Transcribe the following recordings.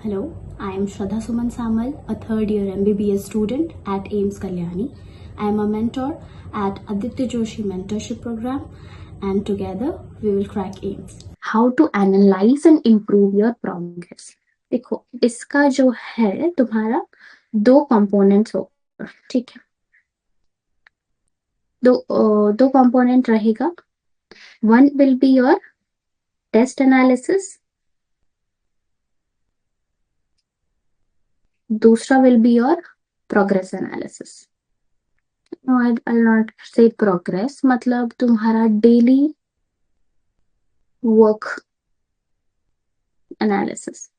Hello, I am Shraddha Suman Samal, a third year MBBS student at AIMS Kalyani. I am a mentor at Aditya Joshi Mentorship Program, and together we will crack AIMS. How to analyze and improve your progress. देखो इसका जो है तुम्हारा दो components होगा, ठीक है। दो कंपोनेंट रहेगा. One will be your test analysis, दूसरा will be your progress analysis. No, I not say progress, मतलब तुम्हारा डेली वर्क एनालिसिस,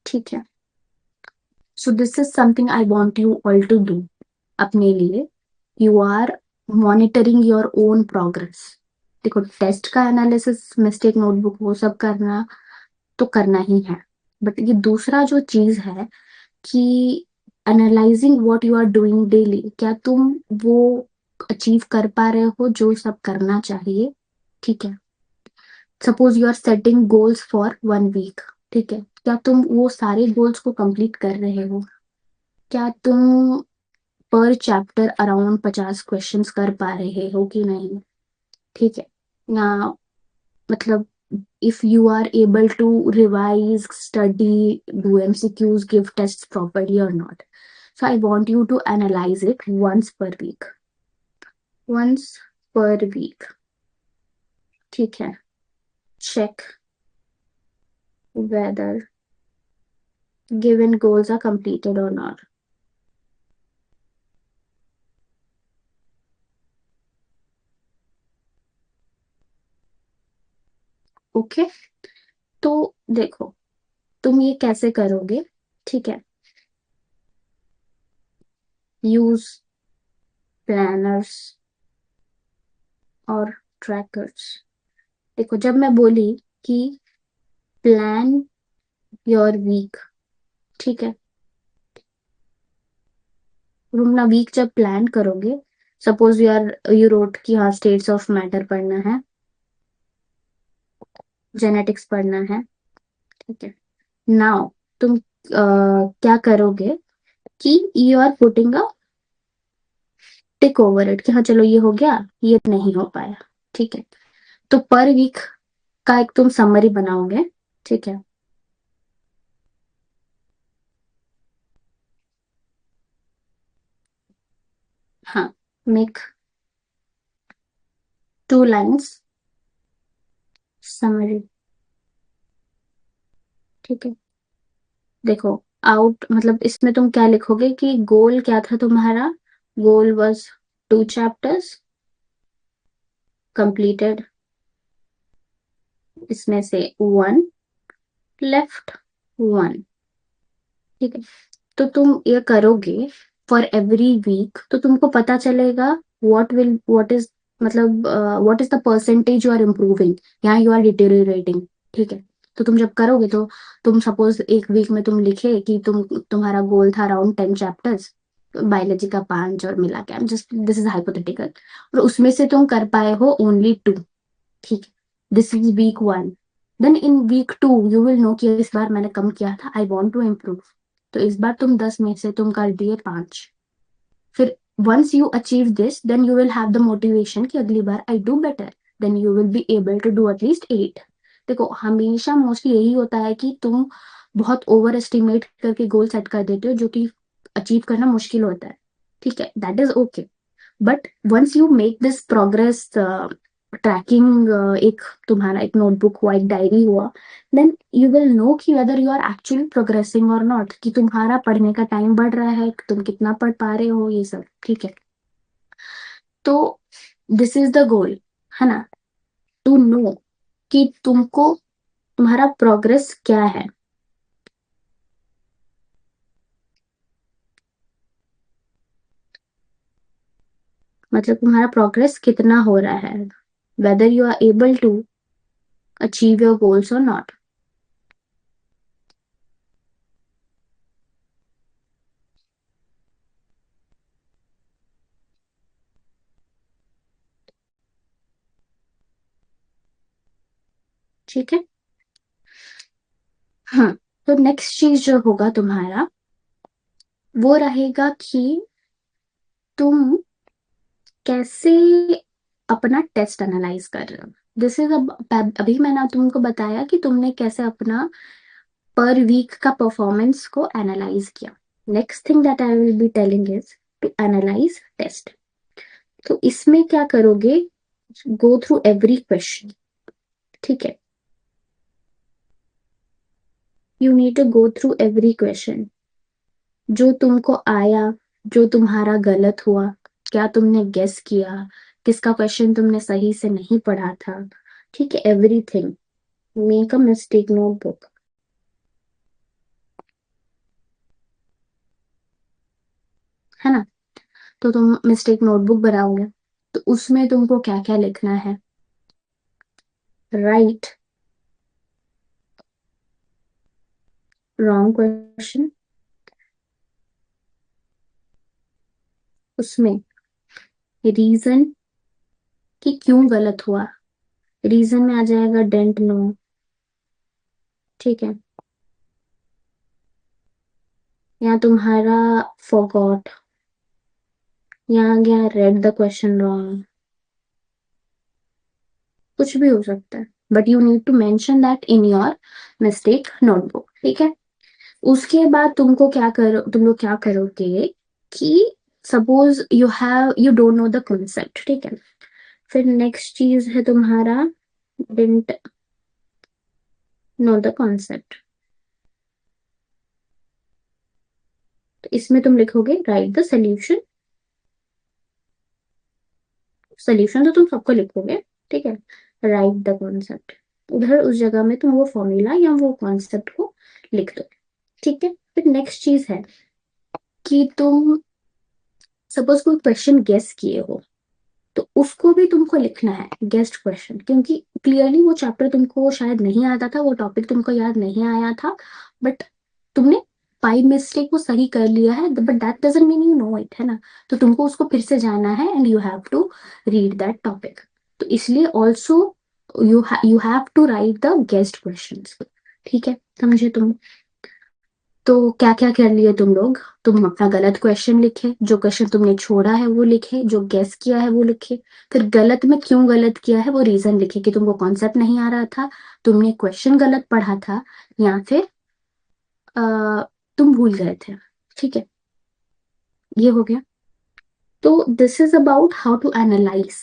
ठीक है. So this is something I want you all to do अपने लिए. You are monitoring your own progress. देखो test का analysis, mistake notebook, वो सब करना तो करना ही है, बट ये दूसरा जो चीज है कि analysing what you are doing daily, क्या तुम वो अचीव कर पा रहे हो जो सब करना चाहिए, ठीक है. Suppose you are setting goals for 1 week, ठीक है. क्या तुम वो सारे गोल्स को कंप्लीट कर रहे हो? क्या तुम पर चैप्टर अराउंड 50 क्वेश्चंस कर पा रहे हो कि नहीं, ठीक है ना. मतलब if you are able to revise, study, do MCQs, give tests properly or not. So I want you to analyze it once per week. Once per week. ठीक है. Check whether given goals are completed or not. Okay, तो देखो तुम ये कैसे करोगे, ठीक है. यूज प्लानर्स और ट्रैकर्स. देखो जब मैं बोली कि प्लान योर वीक, ठीक है. तुम ना वीक जब प्लान करोगे, सपोज यू रोट कि हाँ स्टेट्स ऑफ मैटर पढ़ना है, जेनेटिक्स पढ़ना है, ठीक है. नाउ तुम क्या करोगे कि you are putting a tick over it कि हाँ चलो ये हो गया, ये नहीं हो पाया, ठीक है. तो पर वीक का एक तुम समरी बनाओगे, ठीक है. हाँ, मेक 2 लाइन्स समरी, ठीक है. देखो आउट मतलब इसमें तुम क्या लिखोगे कि गोल क्या था तुम्हारा. गोल वाज 2 चैप्टर्स कंप्लीटेड, इसमें से 1 लेफ्ट, 1, ठीक है. तो तुम ये करोगे फॉर एवरी वीक, तो तुमको पता चलेगा व्हाट इज मतलब what is the percentage you are improving, यहाँ यू आर डिटेरियोरेटिंग, ठीक है. तो तुम जब करोगे तो तुम सपोज एक वीक में तुम लिखे कि तुम्हारा गोल था अराउंड 10 चैप्टर्स, बायोलॉजी का 5 और मिला के, जस्ट दिस इज हाइपोथेटिकल, और उसमें से तुम कर पाए हो ओनली 2, ठीक है. This is week 1. Then in week 2 you will know कि इस बार मैंने कम किया था, आई वॉन्ट टू इम्प्रूव. तो इस बार तुम 10 में से तुम कर दिए 5. फिर once you achieve this then you will have the motivation कि अगली बार I do better, then you will be able to do at least 8. देखो हमेशा मोस्टली यही होता है कि तुम बहुत ओवर एस्टिमेट करके गोल सेट कर देते हो जो कि अचीव करना मुश्किल होता है, ठीक है. That is okay, but once you make this progress tracking, एक तुम्हारा एक नोटबुक हुआ, एक डायरी हुआ, देन यू विल नो कि whether you are actually progressing और नॉट, कि तुम्हारा पढ़ने का टाइम बढ़ रहा है, तुम कितना पढ़ पा रहे हो, ये सब, ठीक है. तो दिस इज द गोल, है ना, टू नो कि तुमको तुम्हारा प्रोग्रेस क्या है. मतलब तुम्हारा प्रोग्रेस कितना हो रहा है, whether you are able to achieve your goals और नॉट, ठीक है. हाँ, तो नेक्स्ट चीज जो होगा तुम्हारा वो रहेगा कि तुम कैसे अपना टेस्ट एनालाइज कर रहे हो। दिस इज अब अभी मैंने तुमको बताया कि तुमने कैसे अपना पर वीक का परफॉर्मेंस को एनालाइज किया। Next thing that I will be telling is to analyse test. तो इसमें क्या करोगे, गो थ्रू एवरी क्वेश्चन, ठीक है। You need to go through every question जो तुमको आया, जो तुम्हारा गलत हुआ, क्या तुमने गेस किया, किसका क्वेश्चन तुमने सही से नहीं पढ़ा था, ठीक है। Everything, make a mistake notebook, है ना। तो तुम मिस्टेक नोटबुक बनाओगे तो उसमें तुमको क्या क्या लिखना है, राइट रॉन्ग क्वेश्चन, उसमें रीजन कि क्यों गलत हुआ, रीजन में आ जाएगा डेंट नो, ठीक है। या तुम्हारा फॉरगॉट, यहाँ आ गया रेड द क्वेश्चन रॉन्ग, कुछ भी हो सकता है, but you need to mention that in your mistake notebook, ठीक है। उसके बाद तुम लोग क्या करोगे कि suppose you don't know the concept, ठीक है। फिर नेक्स्ट चीज है तुम्हारा डिडंट नो द कॉन्सेप्ट। तो इसमें तुम लिखोगे राइट द सोल्यूशन, सोल्यूशन तो तुम सबको लिखोगे, ठीक है। राइट द कॉन्सेप्ट, उधर उस जगह में तुम वो फॉर्मूला या वो कॉन्सेप्ट को लिख दो, ठीक है। फिर नेक्स्ट चीज है कि तुम सपोज कोई क्वेश्चन गेस किए हो तो उसको भी तुमको लिखना है, गेस्ट क्वेश्चन, क्योंकि क्लियरली वो चैप्टर तुमको शायद नहीं आता था, वो टॉपिक तुमको याद नहीं आया था, बट तुमने बाई मिस्टेक वो सही कर लिया है, but that doesn't mean you know it, है ना। तो तुमको उसको फिर से जाना है and you have to read that topic. तो इसलिए also you have to write the guest question, ठीक है, समझे तुम। तो क्या क्या कर लिए तुम लोग, तुम अपना गलत क्वेश्चन लिखे, जो क्वेश्चन तुमने छोड़ा है वो लिखे, जो गेस किया है वो लिखे, फिर गलत में क्यों गलत किया है वो रीजन लिखे कि तुमको कॉन्सेप्ट नहीं आ रहा था, तुमने क्वेश्चन गलत पढ़ा था, या फिर अ, तुम भूल गए थे, ठीक है। ये हो गया। तो this is about how to analyse,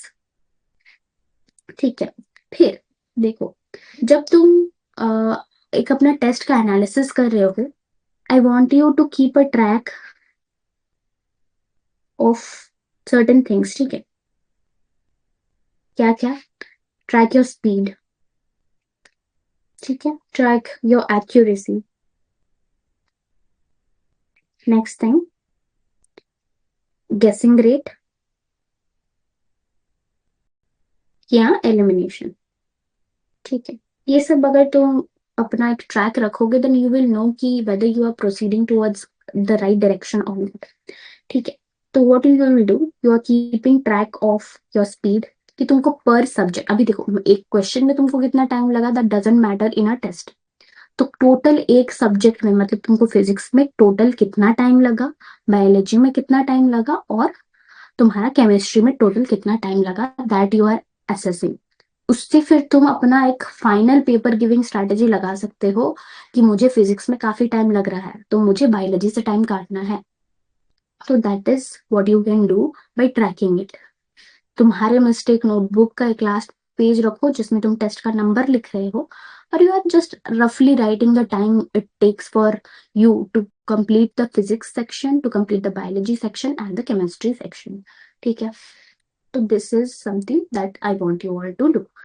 ठीक है। फिर देखो, जब तुम एक अपना टेस्ट का एनालिसिस कर रहे हो, I want you to keep a track of certain things, ठीक है। क्या क्या, ट्रैक योर स्पीड, ठीक है, track your accuracy, next thing guessing rate या एलिमिनेशन, ठीक है। ये सब अगर तुम अपना एक ट्रैक रखोगे देन यू विल नो कि whether you are proceeding towards the right direction और नॉट, ठीक है। तो what you will do, you are keeping track of your speed, कि तुमको पर सब्जेक्ट, अभी देखो एक क्वेश्चन में तुमको कितना टाइम लगा that doesn't matter in a test. तो टोटल एक सब्जेक्ट में, मतलब तुमको फिजिक्स में टोटल कितना टाइम लगा, बायोलॉजी में कितना टाइम लगा, और तुम्हारा केमिस्ट्री में टोटल कितना टाइम लगा, दैट यू आर असेसिंग। उससे फिर तुम अपना एक फाइनल पेपर गिविंग स्ट्रैटेजी लगा सकते हो कि मुझे फिजिक्स में काफी टाइम लग रहा है तो मुझे बायोलॉजी से टाइम काटना है। तो that is what you can do by tracking it. तुम्हारे मिस्टेक नोटबुक का एक लास्ट पेज रखो जिसमें तुम टेस्ट का नंबर लिख रहे हो, और यू आर जस्ट रफली writing the time it takes for you to complete the physics section, to complete the biology section and the chemistry section, ठीक है। तो this is something that I want you all to do.